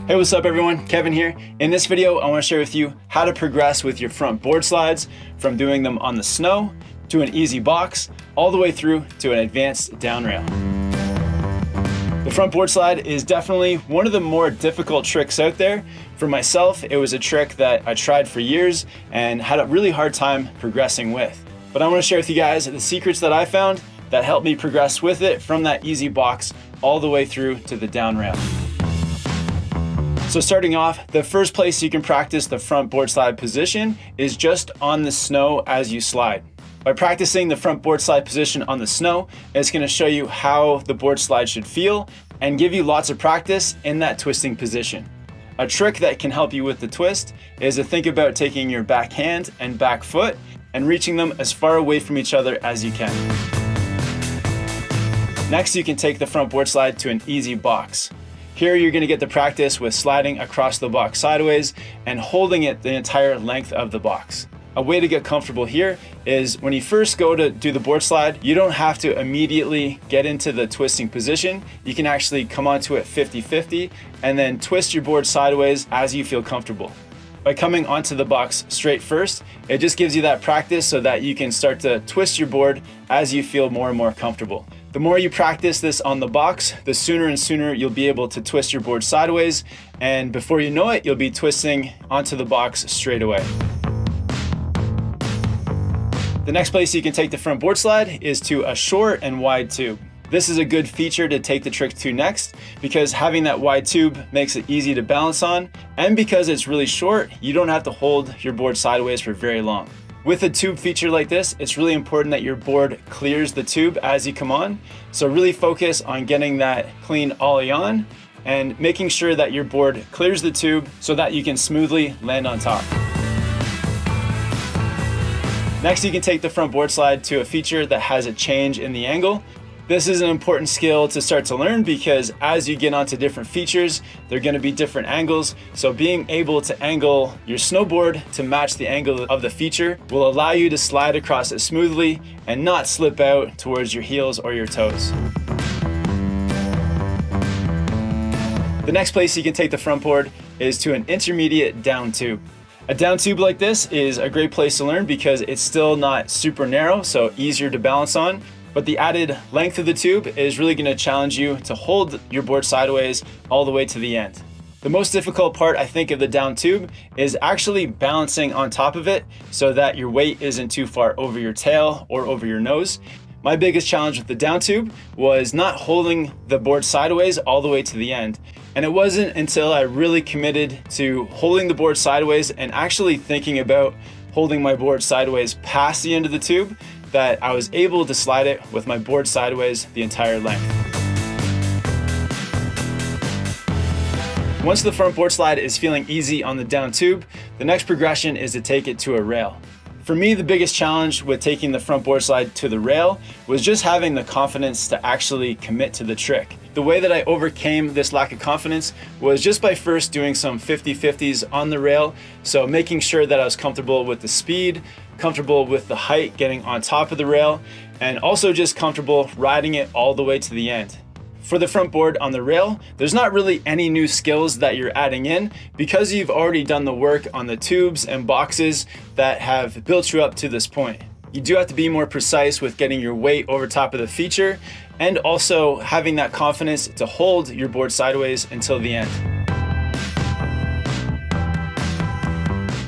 Hey, what's up everyone? Kevin here. In this video, I want to share with you how to progress with your front board slides from doing them on the snow to an easy box, all the way through to an advanced down rail. The front board slide is definitely one of the more difficult tricks out there. For myself, it was a trick that I tried for years and had a really hard time progressing with. But I want to share with you guys the secrets that I found that helped me progress with it from that easy box all the way through to the down rail. So starting off, the first place you can practice the front board slide position is just on the snow as you slide. By practicing the front board slide position on the snow, it's going to show you how the board slide should feel and give you lots of practice in that twisting position. A trick that can help you with the twist is to think about taking your back hand and back foot and reaching them as far away from each other as you can. Next, you can take the front board slide to an easy box. Here you're going to get the practice with sliding across the box sideways and holding it the entire length of the box. A way to get comfortable here is when you first go to do the board slide, you don't have to immediately get into the twisting position. You can actually come onto it 50-50 and then twist your board sideways as you feel comfortable. By coming onto the box straight first, it just gives you that practice so that you can start to twist your board as you feel more and more comfortable. The more you practice this on the box, the sooner and sooner you'll be able to twist your board sideways, and before you know it, you'll be twisting onto the box straight away. The next place you can take the front board slide is to a short and wide tube. This is a good feature to take the trick to next because having that wide tube makes it easy to balance on, and because it's really short, you don't have to hold your board sideways for very long. With a tube feature like this, it's really important that your board clears the tube as you come on. So really focus on getting that clean ollie on and making sure that your board clears the tube so that you can smoothly land on top. Next, you can take the front board slide to a feature that has a change in the angle. This is an important skill to start to learn because as you get onto different features, they're going to be different angles. So being able to angle your snowboard to match the angle of the feature will allow you to slide across it smoothly and not slip out towards your heels or your toes. The next place you can take the front board is to an intermediate down tube. A down tube like this is a great place to learn because it's still not super narrow, so easier to balance on. But the added length of the tube is really going to challenge you to hold your board sideways all the way to the end. The most difficult part, I think, of the down tube is actually balancing on top of it so that your weight isn't too far over your tail or over your nose. My biggest challenge with the down tube was not holding the board sideways all the way to the end. And it wasn't until I really committed to holding the board sideways and actually thinking about holding my board sideways past the end of the tube that I was able to slide it with my board sideways the entire length. Once the front board slide is feeling easy on the down tube, the next progression is to take it to a rail. For me, the biggest challenge with taking the front board slide to the rail was just having the confidence to actually commit to the trick. The way that I overcame this lack of confidence was just by first doing some 50-50s on the rail. So making sure that I was comfortable with the speed, comfortable with the height getting on top of the rail, and also just comfortable riding it all the way to the end. For the front board on the rail, there's not really any new skills that you're adding in because you've already done the work on the tubes and boxes that have built you up to this point. You do have to be more precise with getting your weight over top of the feature and also having that confidence to hold your board sideways until the end.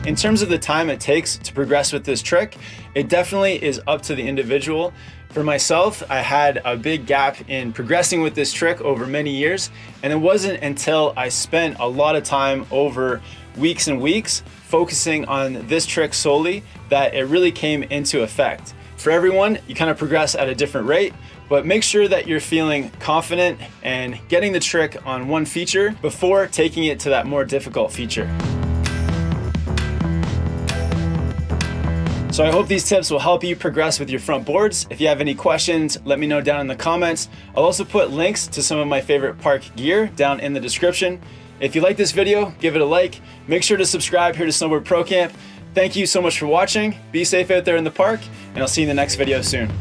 In terms of the time it takes to progress with this trick, it definitely is up to the individual. For myself, I had a big gap in progressing with this trick over many years, and it wasn't until I spent a lot of time over weeks and weeks focusing on this trick solely that it really came into effect. For everyone, you kind of progress at a different rate, but make sure that you're feeling confident and getting the trick on one feature before taking it to that more difficult feature. So I hope these tips will help you progress with your front boards. If you have any questions, let me know down in the comments. I'll also put links to some of my favorite park gear down in the description. If you like this video, give it a like. Make sure to subscribe here to Snowboard Pro Camp. Thank you so much for watching. Be safe out there in the park, and I'll see you in the next video soon.